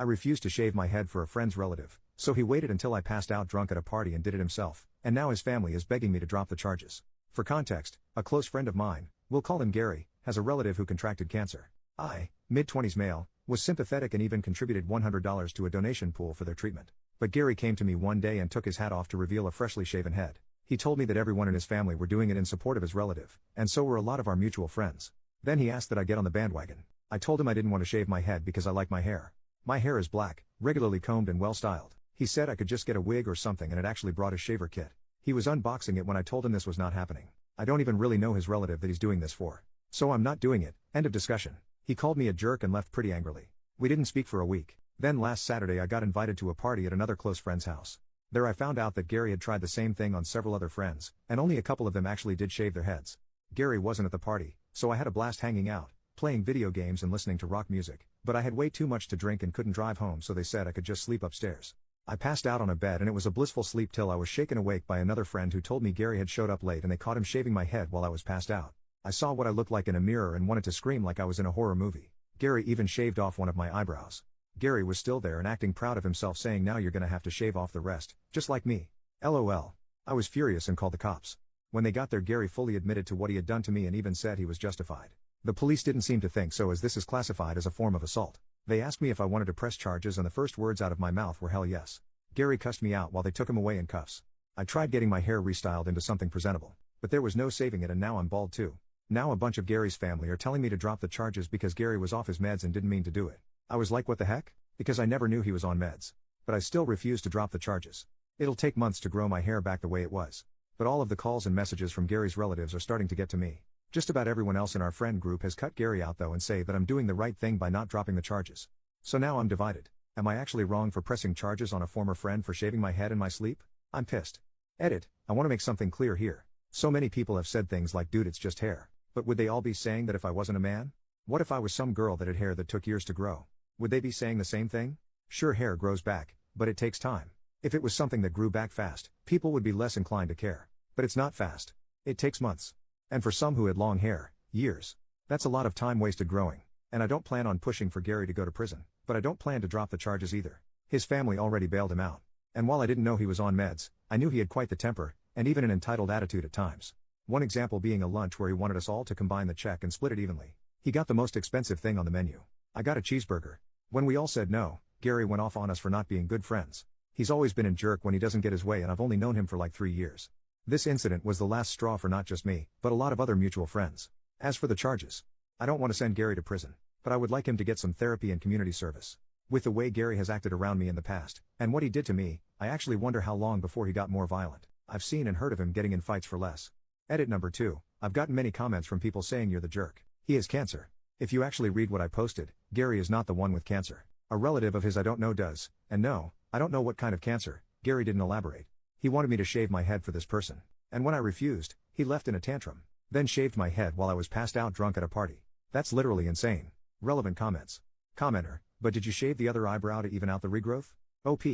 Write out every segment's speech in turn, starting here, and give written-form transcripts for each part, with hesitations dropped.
I refused to shave my head for a friend's relative, so he waited until I passed out drunk at a party and did it himself, and now his family is begging me to drop the charges. For context, a close friend of mine, we'll call him Gary, has a relative who contracted cancer. I, mid-20s male, was sympathetic and even contributed $100 to a donation pool for their treatment. But Gary came to me one day and took his hat off to reveal a freshly shaven head. He told me that everyone in his family were doing it in support of his relative, and so were a lot of our mutual friends. Then he asked that I get on the bandwagon. I told him I didn't want to shave my head because I like my hair. My hair is black, regularly combed and well styled. He said I could just get a wig or something and had actually brought his shaver kit. He was unboxing it when I told him this was not happening. I don't even really know his relative that he's doing this for. So I'm not doing it, end of discussion. He called me a jerk and left pretty angrily. We didn't speak for a week. Then last Saturday I got invited to a party at another close friend's house. There I found out that Gary had tried the same thing on several other friends, and only a couple of them actually did shave their heads. Gary wasn't at the party, so I had a blast hanging out, playing video games and listening to rock music, but I had way too much to drink and couldn't drive home, so they said I could just sleep upstairs. I passed out on a bed and it was a blissful sleep till I was shaken awake by another friend who told me Gary had showed up late and they caught him shaving my head while I was passed out. I saw what I looked like in a mirror and wanted to scream like I was in a horror movie. Gary even shaved off one of my eyebrows. Gary was still there and acting proud of himself, saying now you're gonna have to shave off the rest, just like me. LOL. I was furious and called the cops. When they got there, Gary fully admitted to what he had done to me and even said he was justified. The police didn't seem to think so, as this is classified as a form of assault. They asked me if I wanted to press charges and the first words out of my mouth were hell yes. Gary cussed me out while they took him away in cuffs. I tried getting my hair restyled into something presentable, but there was no saving it, and now I'm bald too. Now a bunch of Gary's family are telling me to drop the charges because Gary was off his meds and didn't mean to do it. I was like, what the heck? Because I never knew he was on meds. But I still refuse to drop the charges. It'll take months to grow my hair back the way it was. But all of the calls and messages from Gary's relatives are starting to get to me. Just about everyone else in our friend group has cut Gary out though and say that I'm doing the right thing by not dropping the charges. So now I'm divided. Am I actually wrong for pressing charges on a former friend for shaving my head in my sleep? I'm pissed. Edit. I want to make something clear here. So many people have said things like, dude, it's just hair. But would they all be saying that if I wasn't a man? What if I was some girl that had hair that took years to grow? Would they be saying the same thing? Sure, hair grows back, but it takes time. If it was something that grew back fast, people would be less inclined to care. But it's not fast. It takes months. And for some who had long hair, years. That's a lot of time wasted growing. And I don't plan on pushing for Gary to go to prison, but I don't plan to drop the charges either. His family already bailed him out. And while I didn't know he was on meds, I knew he had quite the temper, and even an entitled attitude at times. One example being a lunch where he wanted us all to combine the check and split it evenly. He got the most expensive thing on the menu. I got a cheeseburger. When we all said no, Gary went off on us for not being good friends. He's always been a jerk when he doesn't get his way, and I've only known him for like 3 years. This incident was the last straw for not just me, but a lot of other mutual friends. As for the charges, I don't want to send Gary to prison, but I would like him to get some therapy and community service. With the way Gary has acted around me in the past, and what he did to me, I actually wonder how long before he got more violent. I've seen and heard of him getting in fights for less. Edit number 2. I've gotten many comments from people saying you're the jerk. He has cancer. If you actually read what I posted, Gary is not the one with cancer. A relative of his I don't know does, and no, I don't know what kind of cancer. Gary didn't elaborate. He wanted me to shave my head for this person. And when I refused, he left in a tantrum. Then shaved my head while I was passed out drunk at a party. That's literally insane. Relevant comments. Commenter, but did you shave the other eyebrow to even out the regrowth? OP,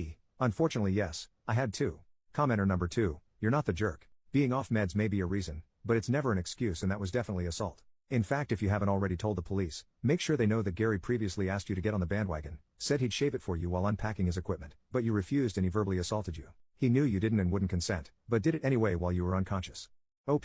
unfortunately yes, I had to. Commenter number 2, you're not the jerk. Being off meds may be a reason, but it's never an excuse, and that was definitely assault. In fact, if you haven't already told the police, make sure they know that Gary previously asked you to get on the bandwagon, said he'd shave it for you while unpacking his equipment, but you refused and he verbally assaulted you. He knew you didn't and wouldn't consent, but did it anyway while you were unconscious. OP,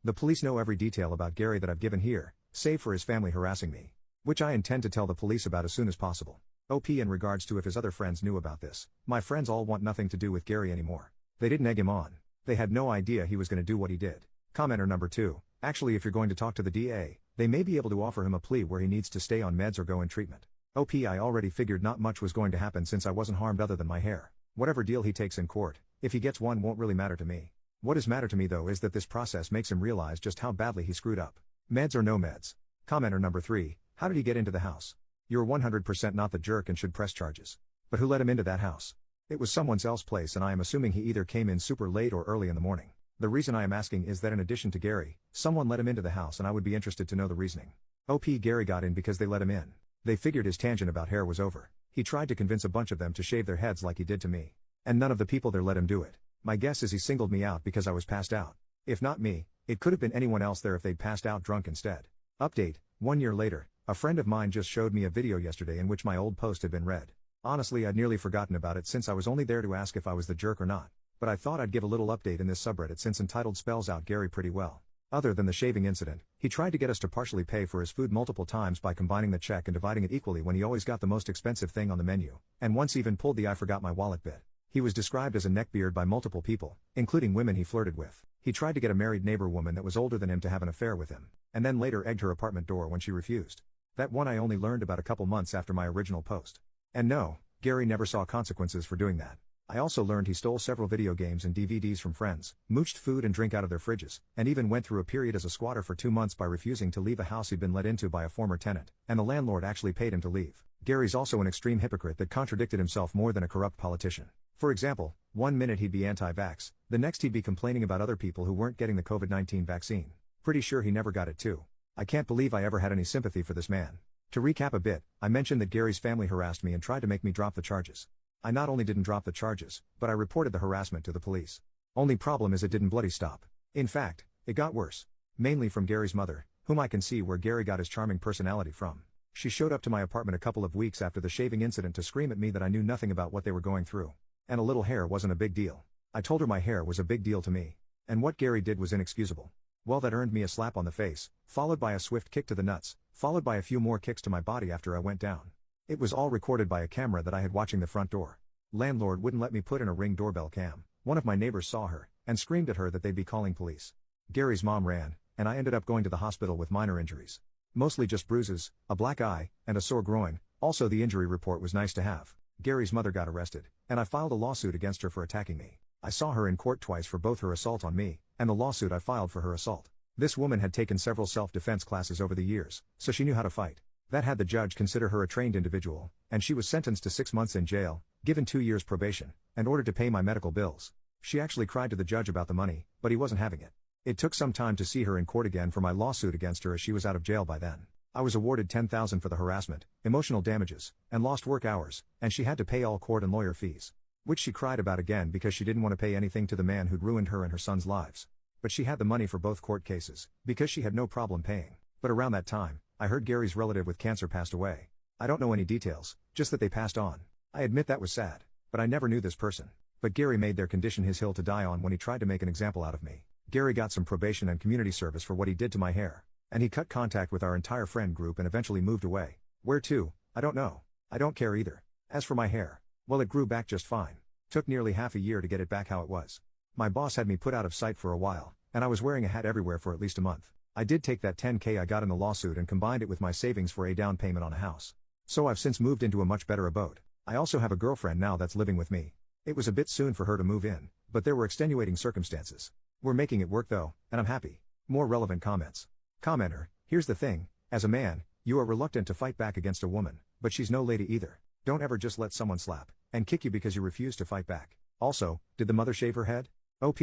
the police know every detail about Gary that I've given here, save for his family harassing me. Which I intend to tell the police about as soon as possible. OP, in regards to if his other friends knew about this, my friends all want nothing to do with Gary anymore. They didn't egg him on. They had no idea he was going to do what he did. Commenter number 2, actually if you're going to talk to the DA, they may be able to offer him a plea where he needs to stay on meds or go in treatment. OP, I already figured not much was going to happen since I wasn't harmed other than my hair. Whatever deal he takes in court, if he gets one, won't really matter to me. What does matter to me though is that this process makes him realize just how badly he screwed up. Meds or no meds. Commenter number 3, how did he get into the house? You're 100% not the jerk and should press charges. But who let him into that house? It was someone else's place, and I am assuming he either came in super late or early in the morning. The reason I am asking is that in addition to Gary, someone let him into the house, and I would be interested to know the reasoning. OP, Gary got in because they let him in. They figured his tangent about hair was over. He tried to convince a bunch of them to shave their heads like he did to me. And none of the people there let him do it. My guess is he singled me out because I was passed out. If not me, it could have been anyone else there if they'd passed out drunk instead. Update, 1 year later, a friend of mine just showed me a video yesterday in which my old post had been read. Honestly, I'd nearly forgotten about it since I was only there to ask if I was the jerk or not. But I thought I'd give a little update in this subreddit since entitled spells out Gary pretty well. Other than the shaving incident, he tried to get us to partially pay for his food multiple times by combining the check and dividing it equally when he always got the most expensive thing on the menu, and once even pulled the I forgot my wallet bit. He was described as a neckbeard by multiple people, including women he flirted with. He tried to get a married neighbor woman that was older than him to have an affair with him, and then later egged her apartment door when she refused. That one I only learned about a couple months after my original post. And no, Gary never saw consequences for doing that. I also learned he stole several video games and DVDs from friends, mooched food and drink out of their fridges, and even went through a period as a squatter for 2 months by refusing to leave a house he'd been let into by a former tenant, and the landlord actually paid him to leave. Gary's also an extreme hypocrite that contradicted himself more than a corrupt politician. For example, one minute he'd be anti-vax, the next he'd be complaining about other people who weren't getting the COVID-19 vaccine. Pretty sure he never got it too. I can't believe I ever had any sympathy for this man. To recap a bit, I mentioned that Gary's family harassed me and tried to make me drop the charges. I not only didn't drop the charges, but I reported the harassment to the police. Only problem is it didn't bloody stop. In fact, it got worse. Mainly from Gary's mother, whom I can see where Gary got his charming personality from. She showed up to my apartment a couple of weeks after the shaving incident to scream at me that I knew nothing about what they were going through. And a little hair wasn't a big deal. I told her my hair was a big deal to me. And what Gary did was inexcusable. Well, that earned me a slap on the face, followed by a swift kick to the nuts, followed by a few more kicks to my body after I went down. It was all recorded by a camera that I had watching the front door. Landlord wouldn't let me put in a Ring doorbell cam. One of my neighbors saw her, and screamed at her that they'd be calling police. Gary's mom ran, and I ended up going to the hospital with minor injuries. Mostly just bruises, a black eye, and a sore groin. Also, the injury report was nice to have. Gary's mother got arrested, and I filed a lawsuit against her for attacking me. I saw her in court twice for both her assault on me, and the lawsuit I filed for her assault. This woman had taken several self-defense classes over the years, so she knew how to fight. That had the judge consider her a trained individual, and she was sentenced to 6 months in jail, given 2 years probation, and ordered to pay my medical bills. She actually cried to the judge about the money, but he wasn't having it. It took some time to see her in court again for my lawsuit against her as she was out of jail by then. I was awarded $10,000 for the harassment, emotional damages, and lost work hours, and she had to pay all court and lawyer fees. Which she cried about again because she didn't want to pay anything to the man who'd ruined her and her son's lives. But she had the money for both court cases, because she had no problem paying. But around that time, I heard Gary's relative with cancer passed away. I don't know any details, just that they passed on. I admit that was sad, but I never knew this person. But Gary made their condition his hill to die on when he tried to make an example out of me. Gary got some probation and community service for what he did to my hair. And he cut contact with our entire friend group and eventually moved away. Where to? I don't know. I don't care either. As for my hair, well, it grew back just fine. Took nearly half a year to get it back how it was. My boss had me put out of sight for a while, and I was wearing a hat everywhere for at least a month. I did take that $10,000 I got in the lawsuit and combined it with my savings for a down payment on a house. So I've since moved into a much better abode. I also have a girlfriend now that's living with me. It was a bit soon for her to move in, but there were extenuating circumstances. We're making it work though, and I'm happy. More relevant comments. Commenter, here's the thing, as a man, you are reluctant to fight back against a woman, but she's no lady either. Don't ever just let someone slap and kick you because you refuse to fight back. Also, did the mother shave her head? OP.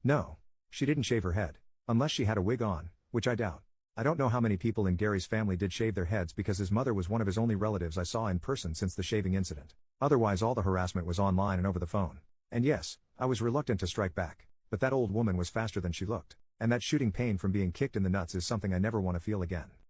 No. She didn't shave her head. Unless she had a wig on, which I doubt. I don't know how many people in Gary's family did shave their heads because his mother was one of his only relatives I saw in person since the shaving incident. Otherwise all the harassment was online and over the phone. And yes, I was reluctant to strike back, but that old woman was faster than she looked. And that shooting pain from being kicked in the nuts is something I never want to feel again.